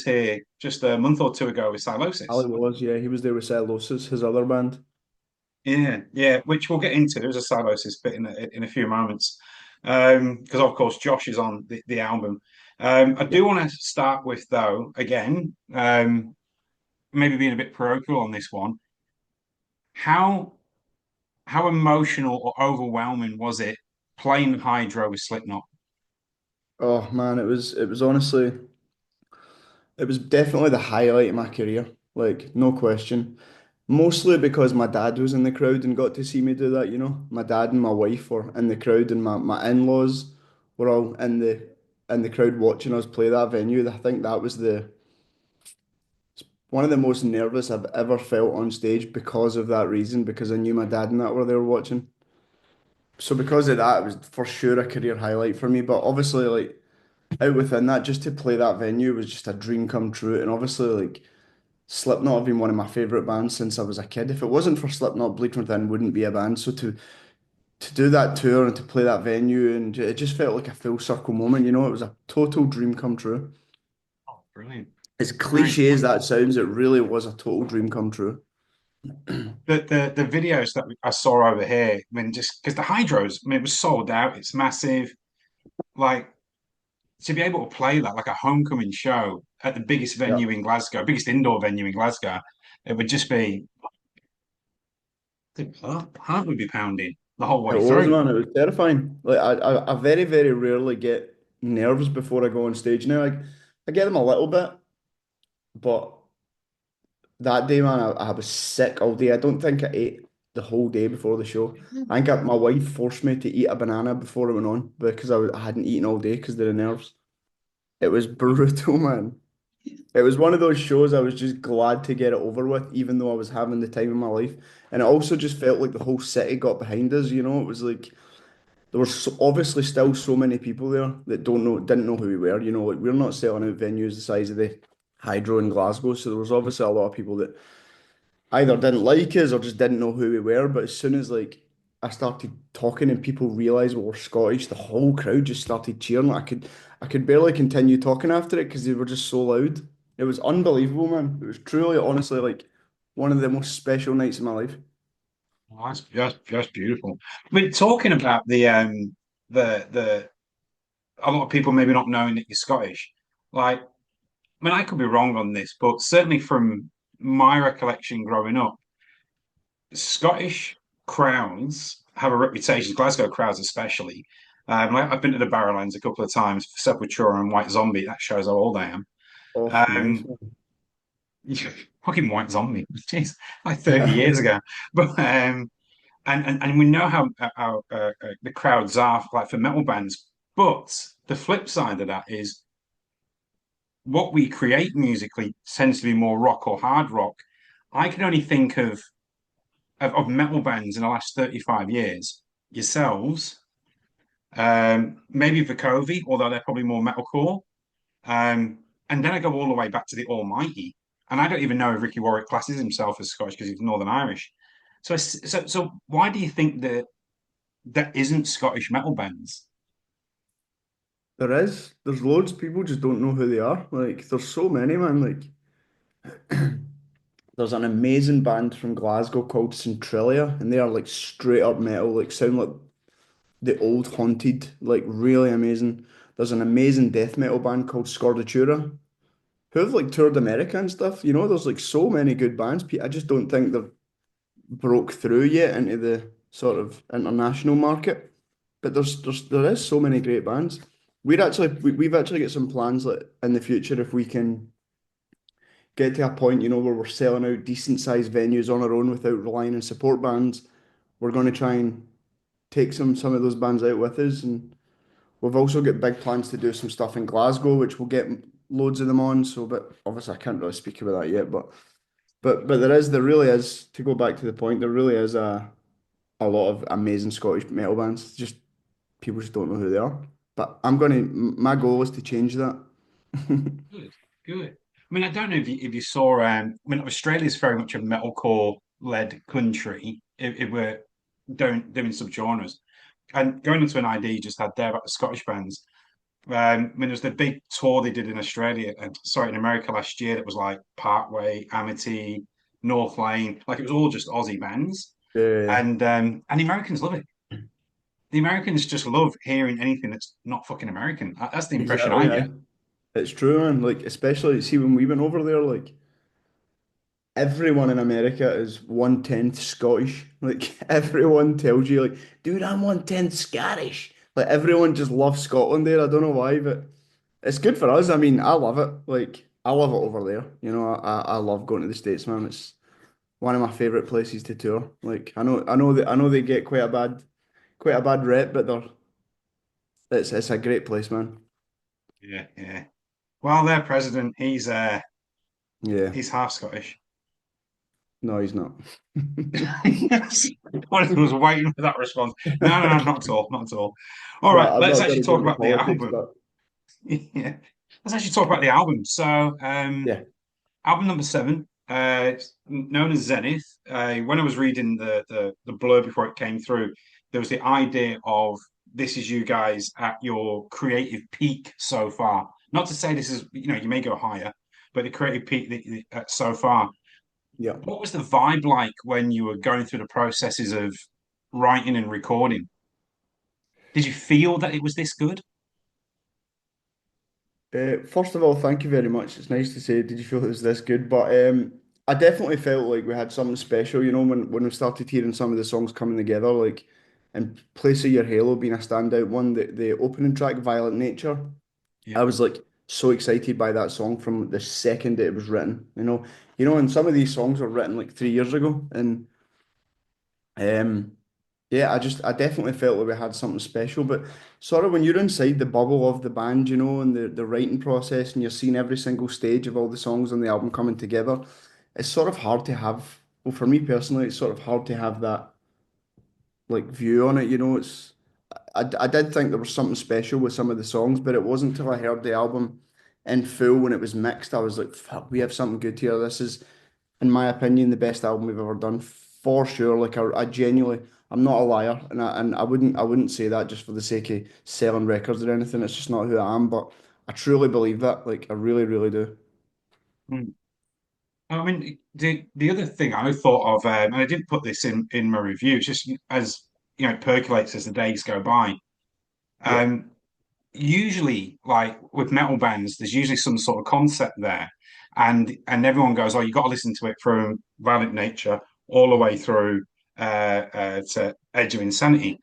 here just a month or two ago with Ali Silosis. was, yeah, he was there with Cellosis, his other band. Yeah, yeah, which we'll get into. There's a Silosis bit in a few moments. Because of course Josh is on the album. I Yeah. do want to start with though, again, maybe being a bit parochial on this one. How how emotional or overwhelming was it playing Hydro with Slipknot? Oh man, it was honestly it was definitely the highlight of my career. Like, no question. Mostly because my dad was in the crowd and got to see me do that, you know. My dad and my wife were in the crowd and my in-laws were all in the crowd watching us play that venue. I think that was the one of the most nervous I've ever felt on stage because of that reason, because I knew my dad and that were there watching. So because of that, it was for sure a career highlight for me. But obviously, like out within that, just to play that venue was just a dream come true. And obviously, like Slipknot have been one of my favorite bands since I was a kid. If it wasn't for Slipknot, Bleed From Within wouldn't be a band. So to do that tour and to play that venue, and it just felt like a full circle moment. You know, it was a total dream come true. Oh, brilliant. As Right. cliche as that sounds, it really was a total dream come true. The videos that I saw over here, I mean, just because the Hydros, I mean, it was sold out. It's massive. Like to be able to play that like a homecoming show at the biggest Yeah. venue in Glasgow, biggest indoor venue in Glasgow, it would just be the heart would be pounding the whole It way was, through. man. It was terrifying. Like I very, very rarely get nerves before I go on stage now. Like I get them a little bit, but that day, man, I was sick all day. I don't think I ate the whole day before the show. I think my wife forced me to eat a banana before it went on because I hadn't eaten all day because of the nerves. It was brutal, man. It was one of those shows I was just glad to get it over with, even though I was having the time of my life. And it also just felt like the whole city got behind us, you know? It was like there were obviously still so many people there that didn't know who we were. You know, like we're not selling out venues the size of the Hydro in Glasgow, so there was obviously a lot of people that either didn't like us or just didn't know who we were. But as soon as like I started talking and people realised we were Scottish, the whole crowd just started cheering. Like I could barely continue talking after it because they were just so loud. It was unbelievable, man. It was truly, honestly, like one of the most special nights of my life. Oh, that's beautiful. I mean, talking about the a lot of people maybe not knowing that you're Scottish. Like, I mean, I could be wrong on this, but certainly from my recollection growing up, Scottish crowds have a reputation, Glasgow crowds especially. I've been to the Barrowlands a couple of times for Sepultura and White Zombie. That shows how old I am. Oh, nice. Um, fucking White Zombie, jeez, like 30 years ago. But and we know how the crowds are like for metal bands. But the flip side of that is what we create musically tends to be more rock or hard rock. I can only think of metal bands in the last 35 years, yourselves, maybe Vicovi, although they're probably more metalcore. And then I go all the way back to the Almighty. And I don't even know if Ricky Warwick classes himself as Scottish because he's Northern Irish. So why do you think that there isn't Scottish metal bands? There is. There's loads. People just don't know who they are. Like, there's so many, man. Like, there's an amazing band from Glasgow called Centralia, and they are like straight up metal, like sound like the old Haunted, like really amazing. There's an amazing death metal band called Scordatura, who have like toured America and stuff. You know, there's like so many good bands. I just don't think they've broke through yet into the sort of international market. But there is so many great bands. We've actually got some plans like in the future if we can get to a point, you know, where we're selling out decent sized venues on our own without relying on support bands. We're going to try and take some of those bands out with us, and we've also got big plans to do some stuff in Glasgow, which we'll get loads of them on. So, but obviously I can't really speak about that yet. But there really is, to go back to the point, there really is a lot of amazing Scottish metal bands. Just people just don't know who they are. But my goal is to change that. Good, good. I mean, I don't know if you saw. I mean, Australia's very much a metalcore led country. If we're doing subgenres, and going into an ID just had there about the Scottish bands. I mean, there was the big tour they did in Australia, sorry, in America last year that was like Parkway, Amity, North Lane. Like it was all just Aussie bands. Yeah, yeah, yeah. And the Americans love it. The Americans just love hearing anything that's not fucking American. That's the impression I Exactly. get. Aye. It's true, man. Like, especially, see, when we went over there, like, everyone in America is 1/10 Scottish. Like, everyone tells you, like, dude, I'm 1/10 Scottish. Like, everyone just loves Scotland there. I don't know why, but it's good for us. I mean, I love it. Like, I love it over there. You know, I love going to the States, man. It's one of my favorite places to tour. Like, I know they get quite a bad rep, but it's a great place, man. Yeah, yeah. Well, their president, Yeah. he's half Scottish. No, he's not. Yes. I was waiting for that response. No, no, no, not at all, not at all. All right, I'm let's not going actually to go talk into about the politics, album. but Yeah, let's actually talk about the album. So, yeah, album number seven, it's known as Zenith. When I was reading the blurb before it came through, there was the idea of this is you guys at your creative peak so far. Not to say this is, you may go higher, but the creative peak so far. yeah. What was the vibe like when you were going through the processes of writing and recording? Did you feel that it was this good? First of all, thank you very much. It's nice to say, did you feel it was this good? But I definitely felt like we had something special, you know, when we started hearing some of the songs coming together, like in Place of Your Halo being a standout one, the opening track, Violent Nature. Yeah. I was like so excited by that song from the second that it was written, you know, and some of these songs were written like 3 years ago, and um, yeah, I definitely felt like we had something special. But sort of when you're inside the bubble of the band, you know, and the writing process, and you're seeing every single stage of all the songs on the album coming together, it's sort of hard to have. Well, for me personally, it's sort of hard to have that like view on it. You know, I did think there was something special with some of the songs, but it wasn't until I heard the album in full when it was mixed, I was like, fuck, we have something good here. This is, in my opinion, the best album we've ever done for sure. Like I genuinely, I'm not a liar, and I wouldn't say that just for the sake of selling records or anything. It's just not who I am, but I truly believe that. Like I really, really do. Mm. I mean, the other thing I thought of, and I didn't put this in my review, it's just as it percolates as the days go by. Yeah, Um, Usually, like with metal bands, there's usually some sort of concept there, and everyone goes, "Oh, you got to listen to it from Violent Nature all the way through to Edge of Insanity."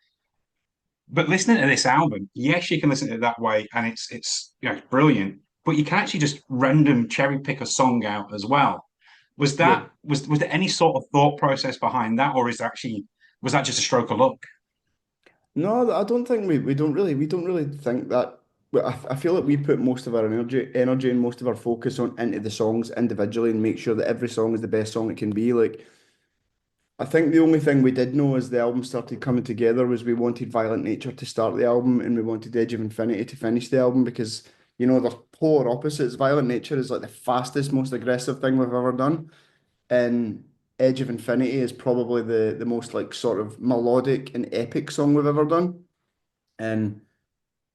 But listening to this album, yes, you can listen to it that way, and it's it's brilliant. But you can actually just random cherry pick a song out as well. yeah. Was there any sort of thought process behind that, or was that just a stroke of luck? No, I don't think we don't really think that. I feel like we put most of our energy and most of our focus on into the songs individually and make sure that every song is the best song it can be. Like I think the only thing we did know as the album started coming together was we wanted Violent Nature to start the album and we wanted Edge of Infinity to finish the album because, you know, they're polar opposites. Violent Nature is like the fastest, most aggressive thing we've ever done. And Edge of Infinity is probably the most like sort of melodic and epic song we've ever done. And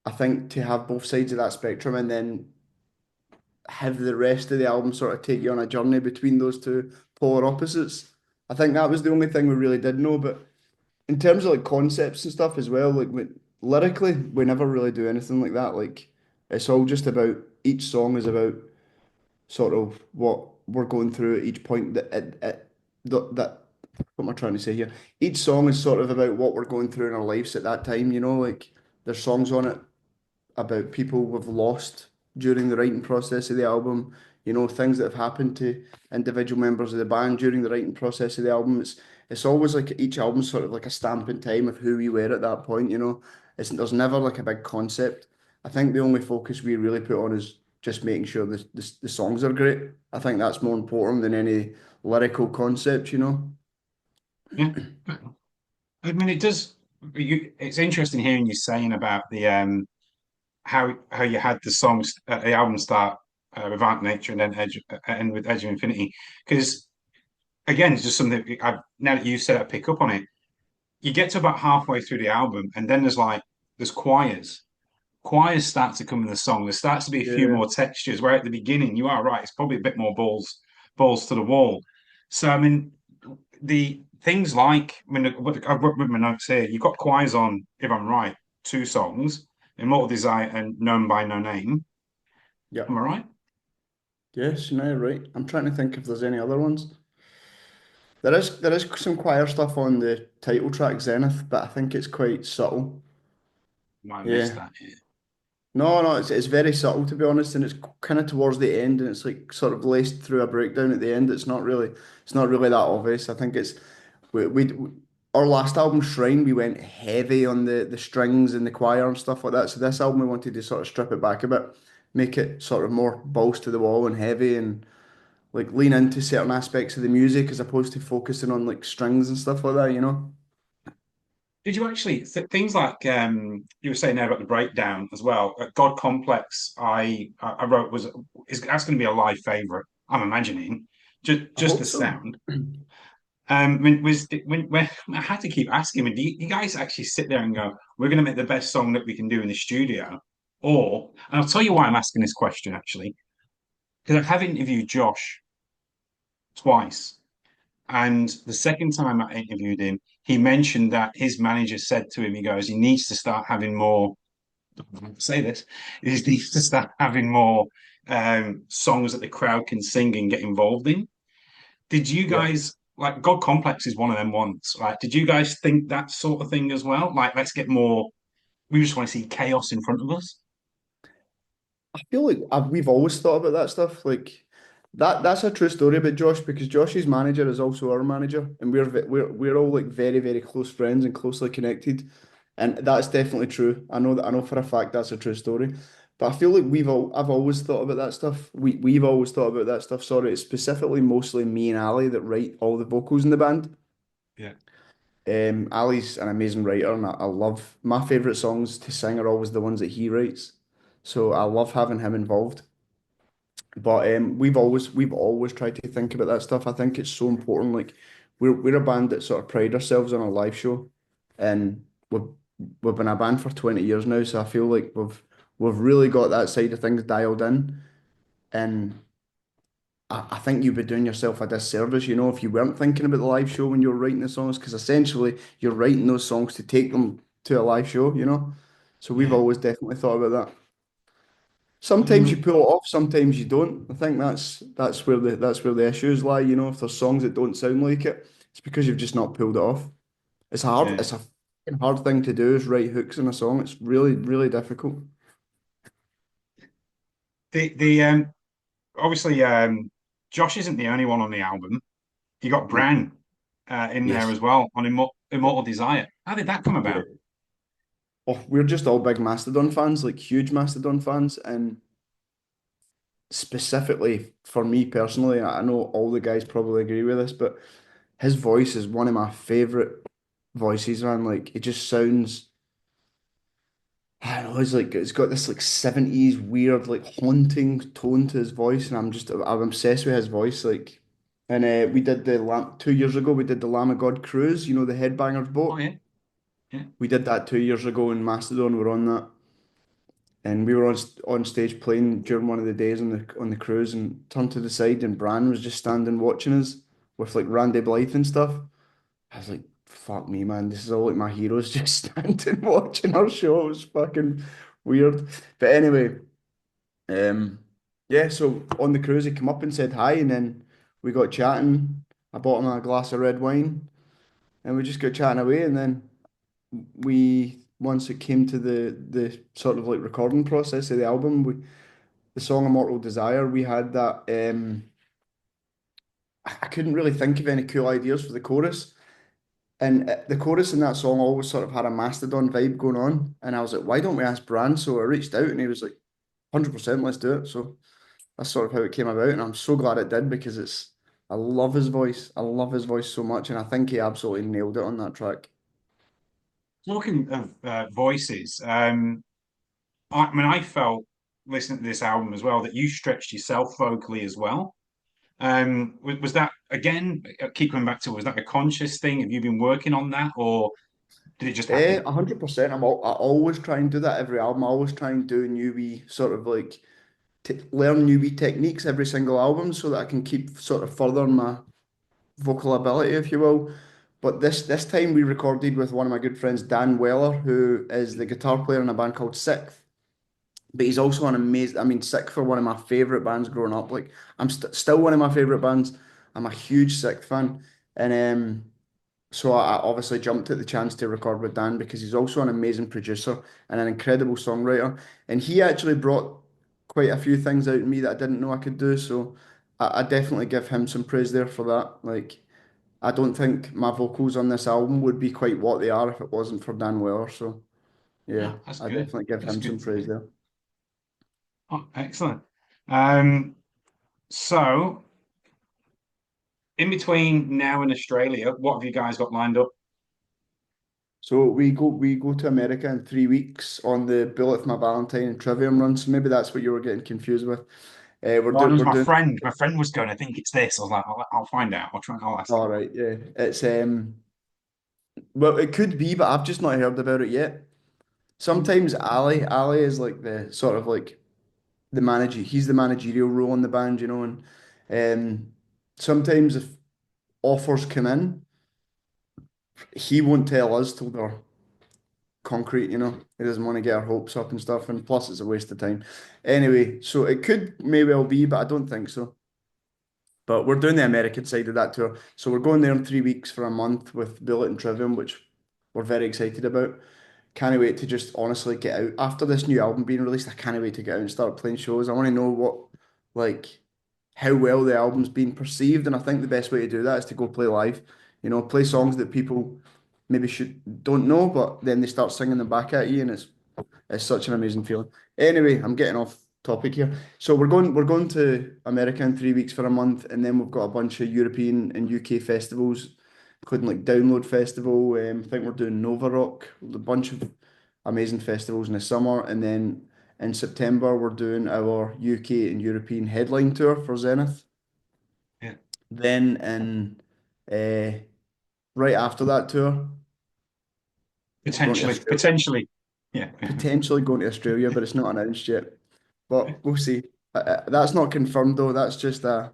I think to have both sides of that spectrum and then have the rest of the album sort of take you on a journey between those two polar opposites. I think that was the only thing we really did know. But in terms of like concepts and stuff as well, like lyrically, we never really do anything like that. Like it's all just about each song is about sort of what we're going through at each point that what am I trying to say here? Each song is sort of about what we're going through in our lives at that time, you know, like there's songs on it about people we've lost during the writing process of the album, you know, things that have happened to individual members of the band during the writing process of the album. It's always like each album's sort of like a stamp in time of who we were at that point, you know. There's never like a big concept. I think the only focus we really put on is just making sure the songs are great. I think that's more important than any lyrical concept, you know. Yeah, I mean, it does. It's interesting hearing you saying about the how you had the songs the album start with Nature and then end with Edge of Infinity because again, it's just something I now that you said I pick up on it. You get to about halfway through the album, and then there's choirs, choirs start to come in the song. There starts to be a few Yeah, more textures. Where at the beginning, you are right, it's probably a bit more balls to the wall. So I mean, the things like I mean, I've got with my notes here. You've got choirs on, if I'm right, two songs, Immortal Desire and Known by No Name. yeah. Am I right? Yes, you know, you're right. I'm trying to think if there's any other ones. There is some choir stuff on the title track Zenith, but I think it's quite subtle. Might have missed Yeah. that here. No, no, it's very subtle to be honest, and it's kind of towards the end, and it's like sort of laced through a breakdown at the end. It's not really that obvious. I think it's we our last album Shrine, we went heavy on the strings and the choir and stuff like that. So this album we wanted to sort of strip it back a bit, make it sort of more balls to the wall and heavy, and like lean into certain aspects of the music as opposed to focusing on like strings and stuff like that. You know? Did you actually things like you were saying there about the breakdown as well? God Complex, I wrote was is that's going to be a live favorite. I'm imagining I just hope the so. sound. When I had to keep asking him, do you guys actually sit there and go, "We're going to make the best song that we can do in the studio," or and I'll tell you why I'm asking this question actually because I have interviewed Josh twice, and the second time I interviewed him, he mentioned that his manager said to him, he goes, he needs to start having more. Say this, he needs to start having more songs that the crowd can sing and get involved in. Did you Yeah. guys like God Complex is one of them ones? Like, did you guys think that sort of thing as well? Like, let's get more. We just want to see chaos in front of us. I feel like we've always thought about that stuff. Like that's a true story about Josh because Josh's manager is also our manager, and we're all like very very close friends and closely connected, and that's definitely true. I know for a fact that's a true story. But I feel like I've always thought about that stuff. We've always thought about that stuff. Sorry, it's specifically mostly me and Ali that write all the vocals in the band. Yeah. Ali's an amazing writer, and I love my favorite songs to sing are always the ones that he writes. So I love having him involved. But we've always tried to think about that stuff. I think it's so important. Like we're a band that sort of pride ourselves on a live show, and we've been a band for 20 years now. So I feel like we've really got that side of things dialed in, and I think you'd be doing yourself a disservice, you know, if you weren't thinking about the live show when you were writing the songs, because essentially you're writing those songs to take them to a live show, you know. So we've Yeah. always definitely thought about that. Sometimes you Um, pull it off, sometimes you don't. I think that's where the issues lie. You know, if there's songs that don't sound like it, it's because you've just not pulled it off. It's hard. yeah. It's a fucking hard thing to do is write hooks in a song. It's really, really difficult. The obviously Josh isn't the only one on the album. You got No. Bran in there Yes. as well on Yeah. Immortal Desire. How did that come Yeah. about? Oh, we're just all big Mastodon fans, like huge Mastodon fans, and specifically for me personally, I know all the guys probably agree with this, but his voice is one of my favorite voices, man. Like it just sounds. I don't know, it's got this like 70s weird like haunting tone to his voice, and I'm obsessed with his voice. Like, and we did the Lamb 2 years ago. We did the Lamb of God cruise. You know the Headbangers Oh boat. yeah, yeah. We did that 2 years ago in Macedon. We're on that, and we were on stage playing during one of the days on the cruise, and turned to the side, and Bran was just standing watching us with like Randy Blythe and stuff. I was like, fuck me, man. This is all like my heroes just standing watching our show. It was fucking weird. But anyway, um, yeah, so on the cruise, he came up and said hi, and then we got chatting. I bought him a glass of red wine, and we just got chatting away. And then once it came to the sort of like recording process of the album, the song Immortal Desire, we had that. I couldn't really think of any cool ideas for the chorus. And the chorus in that song always sort of had a Mastodon vibe going on. And I was like, why don't we ask Bran? So I reached out and he was like, 100% let's do it. So that's sort of how it came about. And I'm so glad it did because I love his voice. I love his voice so much. And I think he absolutely nailed it on that track. Talking of voices, I mean, I felt listening to this album as well that you stretched yourself vocally as well. Was that again? Keep coming back to was that a conscious thing? Have you been working on that, or Did it just happen? 100%. I always try and do that every album. I always try and do new wee sort of like t learn new wee techniques every single album so that I can keep sort of furthering my vocal ability, if you will. But this time we recorded with one of my good friends, Dan Weller, who is the guitar player in a band called Sixth. But he's also an amazing. I mean, Sixth were one of my favorite bands growing up. Like I'm still one of my favorite bands. I'm a huge Sixth fan, and so I obviously jumped at the chance to record with Dan because he's also an amazing producer and an incredible songwriter. And he actually brought quite a few things out in me that I didn't know I could do. So I definitely give him some praise there for that. Like I don't think my vocals on this album would be quite what they are if it wasn't for Dan Weller. So yeah, Oh, that's I good. definitely give That's him good some to praise hear. there. Oh, excellent. Um, so in between now and Australia, what have you guys got lined up? So we go to America in 3 weeks on the Bullet for My Valentine and Trivium run. So maybe that's what you were getting confused with. We're Well, it doing was we're my doing friend. My friend was going, I think it's this. I was like, I'll find out. I'll ask all him. right, yeah. It's well it could be, but I've just not heard about it yet. Sometimes Ali is like the sort of like the manager. He's the managerial role in the band, and sometimes if offers come in, he won't tell us till they're concrete. He doesn't want to get our hopes up and stuff, and plus it's a waste of time. Anyway, so it could may well be, but I don't think so. But we're doing the American side of that tour. So we're going there in 3 weeks for a month with Bullet and Trivium, which we're very excited about. Can't wait to just honestly get out. After this new album being released, I can't wait to get out and start playing shows. I want to know like, how well the album's been perceived. And I think the best way to do that is to go play live. Play songs that people maybe don't know, but then they start singing them back at you, and it's such an amazing feeling. Anyway, I'm getting off topic here. So we're going to America in 3 weeks for a month, and then we've got a bunch of European and UK festivals, including like Download Festival. I think we're doing Nova Rock, a bunch of amazing festivals in the summer, and then in September we're doing our UK and European headline tour for Zenith. Yeah, Then in right after that tour, we're going to potentially, Australia. potentially. Yeah, Potentially going to Australia, but it's not announced yet. But we'll see. That's not confirmed though. That's just it's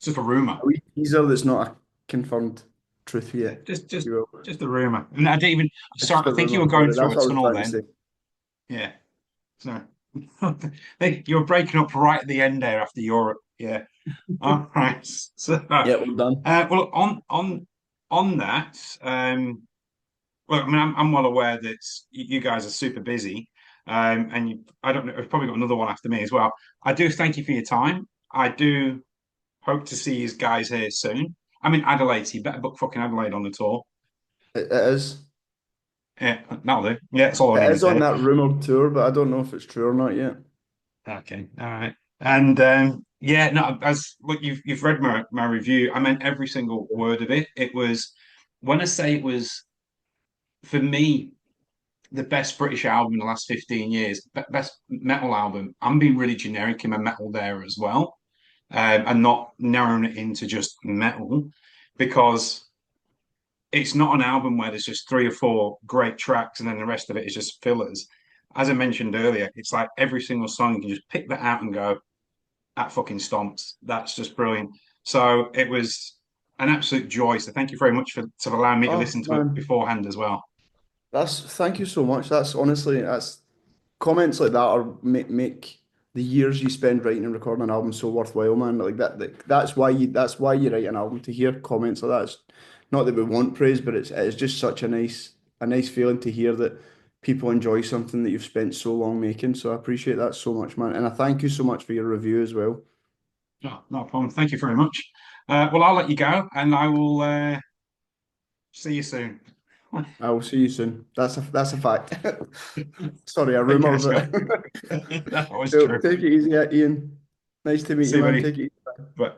just a rumor. a wee teaser that's not a confirmed truth Yeah, yet. just If you will. just a rumor. And I didn't even. It's just Sorry, a I think you rumor. were going Sorry, through that's a what I was tunnel trying to then. say. Yeah. So you were breaking up right at the end there after Europe. Yeah. All right. So, Yeah, we're done. well, on that, well, I mean, I'm well aware that you guys are super busy, and I don't know, you've probably got another one after me as well. I do thank you for your time. I do hope to see you guys here soon. I'm in Adelaide, so you better book fucking Adelaide on the tour. It is. Yeah, that'll do. Yeah, that's all I It needed is to on hear. that rumored tour, but I don't know if it's true or not yet. Okay, all right. And yeah, no, as look, you've read my review. I meant every single word of it. It was when I say it was for me the best British album in the last 15 years, best metal album. I'm being really generic in my metal there as well, and not narrowing it into just metal because it's not an album where there's just three or four great tracks and then the rest of it is just fillers. As I mentioned earlier, it's like every single song you can just pick that out and go, that fucking stomps. That's just brilliant. So it was an absolute joy. So thank you very much for allowing me to Oh listen to it man, beforehand as well. thank you so much. That's honestly that's comments like that are make the years you spend writing and recording an album so worthwhile, man. Like that's why you write an album, to hear comments like that. It's not that we want praise, but it's just such a nice feeling to hear that people enjoy something that you've spent so long making. So I appreciate that so much, man. And I thank you so much for your review as well. Oh, not a problem. Thank you very much. Well, I'll let you go and I will see you soon. I will see you soon. That's a fact. Sorry, a Take rumor, care, Scott. but That was cool. true. Take it easy, Ian. Nice to meet See you, you, man. buddy. Take it easy. Bye.